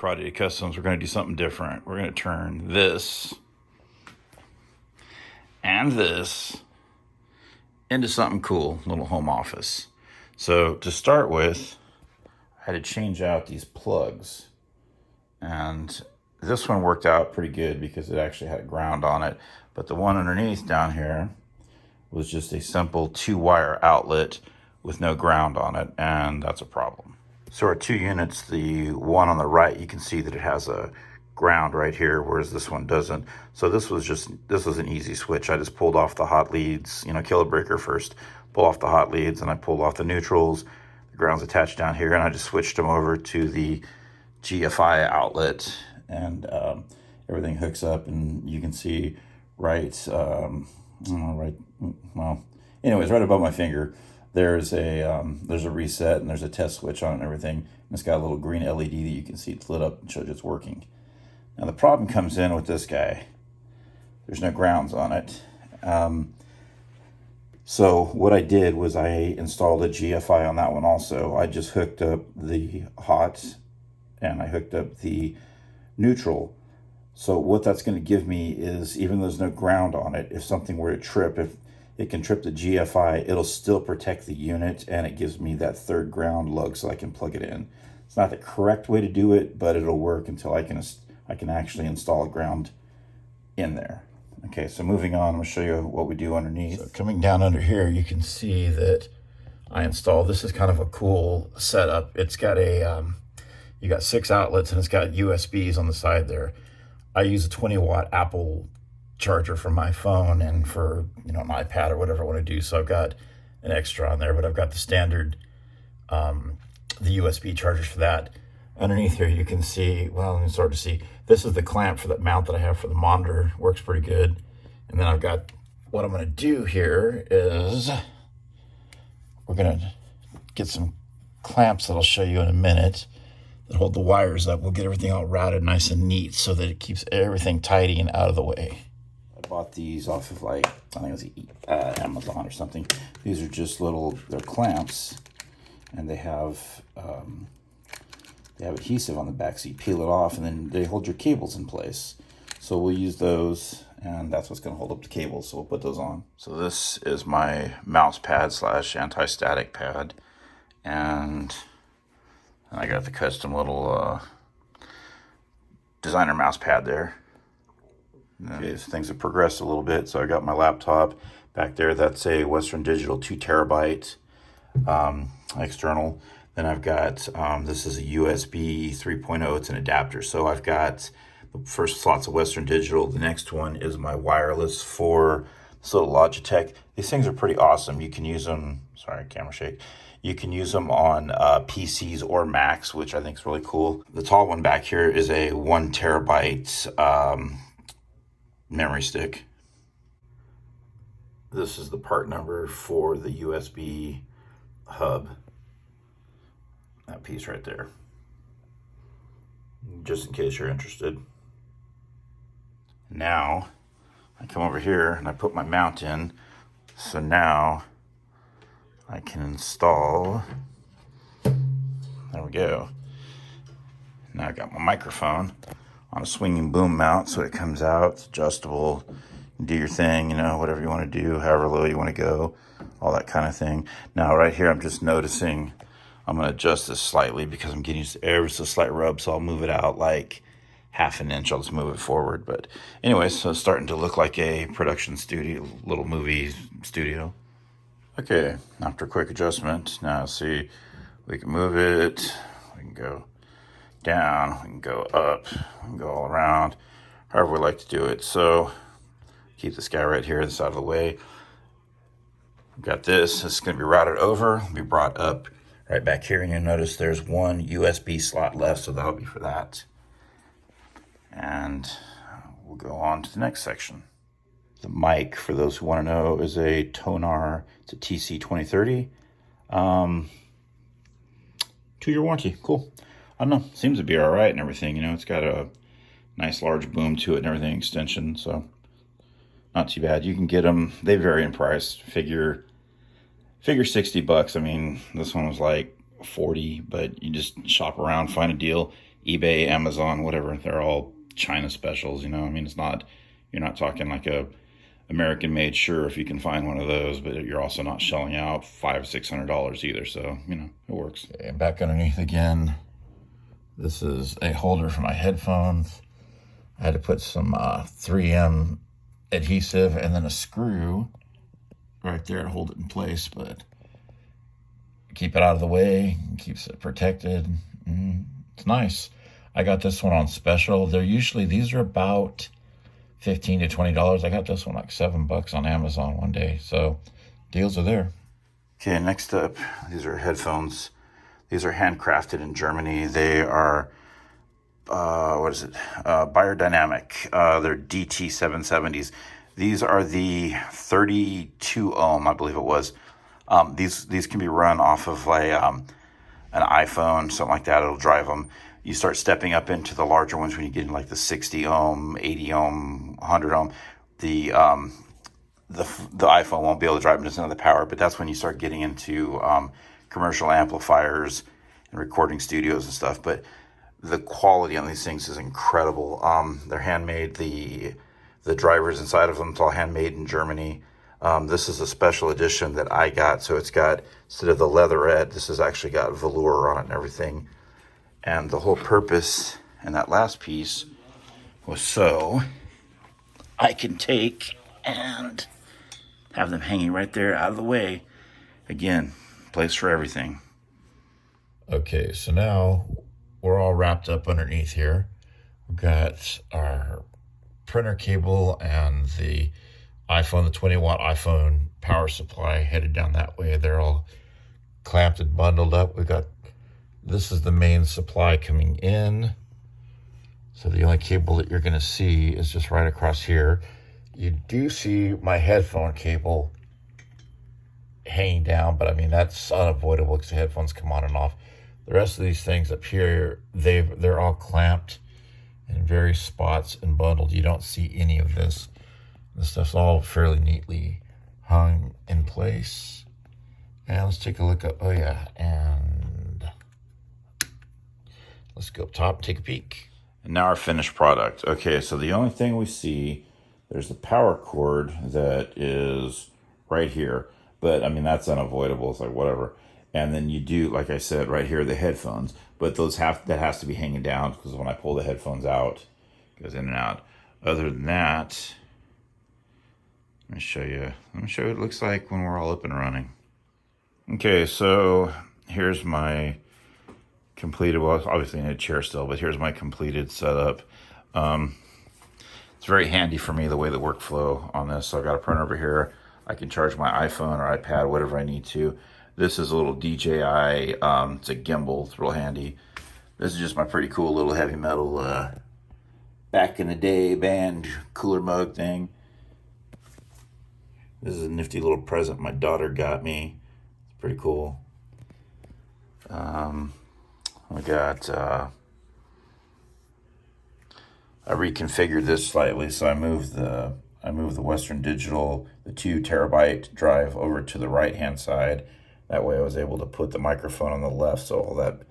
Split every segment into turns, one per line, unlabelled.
Karate Customs, we're going to do something different. We're going to turn this and this into something cool, little home office. So to start with, I had to change out these plugs. And this one worked out pretty good because it actually had a ground on it. But the one underneath down here was just a simple 2-wire outlet with no ground on it, and that's a problem. So our 2 units, the one on the right, you can see that it has a ground right here, whereas this one doesn't. So this was an easy switch. I just pulled off the hot leads, kill a breaker first, pull off the hot leads, and I pulled off the neutrals. The ground's attached down here, and I just switched them over to the GFI outlet, and everything hooks up, and you can see right above my finger, there's a reset, and there's a test switch on it and everything. And it's got a little green LED that you can see it's lit up and shows it's working. Now the problem comes in with this guy. There's no grounds on it. So what I did was I installed a GFI on that one also. I just hooked up the hot and I hooked up the neutral. So what that's going to give me is, even though there's no ground on it, if something were to trip, if it can trip the GFI, it'll still protect the unit, and it gives me that third ground lug so I can plug it in. It's not the correct way to do it, but it'll work until I can actually install a ground in there. Okay, so moving on, I'm going to show you what we do underneath. So coming down under here, you can see that I installed, this is kind of a cool setup. It's got you got 6 outlets, and it's got USBs on the side there. I use a 20-watt Apple charger for my phone and for an iPad or whatever I want to do. So I've got an extra on there, but I've got the standard, the USB chargers for that. Underneath here, you can see, well, you can start to see, this is the clamp for that mount that I have for the monitor. Works pretty good. And then I've got, what I'm going to do here is we're going to get some clamps that I'll show you in a minute that hold the wires up. We'll get everything all routed nice and neat so that it keeps everything tidy and out of the way. I bought these off of I think it was Amazon or something. These are just they're clamps, and they have adhesive on the back, so you peel it off and then they hold your cables in place. So we'll use those, and that's what's going to hold up the cables, so we'll put those on. So this is my mouse pad / anti-static pad, and I got the custom little designer mouse pad there. Okay, so things have progressed a little bit. So I got my laptop back there. That's a Western Digital 2 terabyte external. Then I've got, this is a USB 3.0. It's an adapter. So I've got the first slot's of Western Digital. The next one is my wireless for this little Logitech. These things are pretty awesome. You can use them, sorry, camera shake. You can use them on PCs or Macs, which I think is really cool. The tall one back here is a 1 terabyte memory stick. This is the part number for the USB hub. That piece right there. Just in case you're interested. Now, I come over here and I put my mount in. So now I can install, there we go. Now I got my microphone on a swinging boom mount, so it comes out, it's adjustable, you do your thing, whatever you want to do, however low you want to go, all that kind of thing. Now right here, I'm just noticing, I'm going to adjust this slightly because I'm getting used to ever so slight rub, so I'll move it out like half an inch, I'll just move it forward. But anyways, so it's starting to look like a production studio, little movie studio. Okay, after a quick adjustment, now see, we can move it, we can go down, we can go up, we can go all around, however we like to do it. So keep this guy right here, this out of the way. We've got this is going to be routed over, be brought up right back here, and you'll notice there's one USB slot left, so that'll be for that. And we'll go on to the next section. The mic, for those who want to know, is a Tonar. It's a TC2030. 2-year warranty. Cool. I don't know. Seems to be all right and everything. It's got a nice large boom to it and everything, extension. So not too bad. You can get them. They vary in price. Figure $60. I mean, this one was like 40, but you just shop around, find a deal. eBay, Amazon, whatever. They're all China specials, you know. I mean, it's not, you're not talking like a American made, sure, if you can find one of those, but you're also not shelling out $500-600 either. So, you know, it works. Okay, back underneath again. This is a holder for my headphones. I had to put some 3M adhesive and then a screw right there to hold it in place, but keep it out of the way, keeps it protected. It's nice. I got this one on special. They're usually, these are about $15 to $20. I got this one like $7 on Amazon one day. So deals are there. Okay, next up, these are headphones. These are handcrafted in Germany. They are, Biodynamic. They're DT770s. These are the 32 ohm, I believe it was. These can be run off of an iPhone, something like that. It'll drive them. You start stepping up into the larger ones when you get in like the 60 ohm, 80 ohm, 100 ohm. The iPhone won't be able to drive them to the power, but that's when you start getting into commercial amplifiers and recording studios and stuff. But the quality on these things is incredible. They're handmade. The drivers inside of them, it's all handmade in Germany. This is a special edition that I got. So it's got, instead of the leatherette, this has actually got velour on it and everything. And the whole purpose in that last piece was so I can take and have them hanging right there out of the way. Again, place for everything. Okay, so now we're all wrapped up underneath here. We've got our printer cable and the 20-watt iPhone power supply headed down that way. They're all clamped and bundled up. This is the main supply coming in. So the only cable that you're going to see is just right across here. You do see my headphone cable hanging down, but I mean, that's unavoidable because the headphones come on and off. The rest of these things up here, they're all clamped in various spots and bundled. You don't see any of this. This stuff's all fairly neatly hung in place. And let's take a look at, and let's go up top and take a peek. And now our finished product. Okay, so the only thing we see, there's the power cord that is right here. But I mean, that's unavoidable. It's like whatever. And then you do, like I said, right here, the headphones. But that has to be hanging down because when I pull the headphones out, it goes in and out. Other than that, let me show you what it looks like when we're all up and running. Okay, so here's my completed, well, obviously in a chair still, but here's my completed setup. It's very handy for me, the way the workflow on this. So I've got a printer over here. I can charge my iPhone or iPad, whatever I need to. This is a little DJI, it's a gimbal, it's real handy. This is just my pretty cool little heavy metal, back in the day band cooler mug thing. This is a nifty little present my daughter got me. It's pretty cool. We got, I reconfigured this slightly, so I moved the Western Digital, the 2 terabyte drive over to the right-hand side. That way I was able to put the microphone on the left, so all that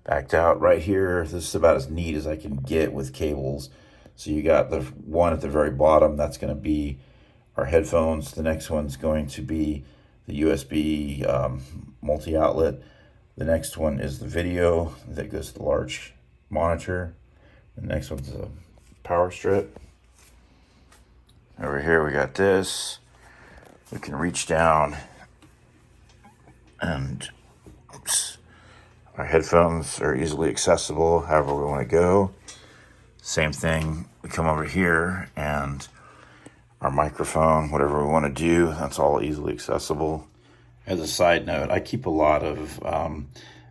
backed out. Right here, this is about as neat as I can get with cables. So you got the one at the very bottom, that's going to be our headphones. The next one's going to be the USB multi-outlet. The next one is the video that goes to the large monitor. The next one's a power strip. Over here we got this. We can reach down and our headphones are easily accessible however we want to go. Same thing, we come over here and our microphone, whatever we want to do, that's all easily accessible. As a side note, I keep a lot of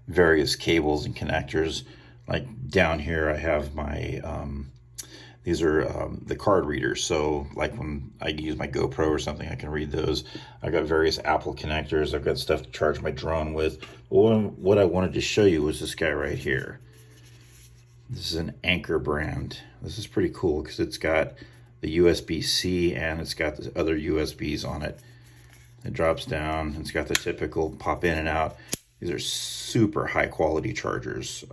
various cables and connectors. Like down here, I have my, these are the card readers. So like when I use my GoPro or something, I can read those. I've got various Apple connectors. I've got stuff to charge my drone with. What I wanted to show you was this guy right here. This is an Anchor brand. This is pretty cool because it's got the USB-C and it's got the other USBs on it. It drops down. It's got the typical pop in and out. These are super high quality chargers.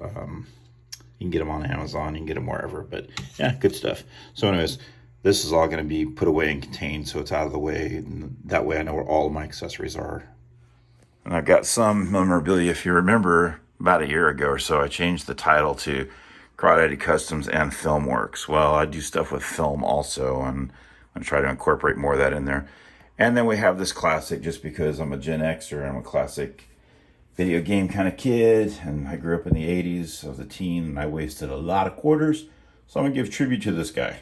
You can get them on Amazon, you can get them wherever, but yeah, good stuff. So anyways, this is all going to be put away and contained so it's out of the way. And that way I know where all of my accessories are. And I've got some memorabilia. If you remember, about a year ago or so, I changed the title to Crawdaddy Customs and Filmworks. Well, I do stuff with film also, and I'm going to try to incorporate more of that in there. And then we have this classic, just because I'm a Gen Xer and I'm a classic video game kind of kid, and I grew up in the 80s. I was a teen and I wasted a lot of quarters, so I'm going to give tribute to this guy.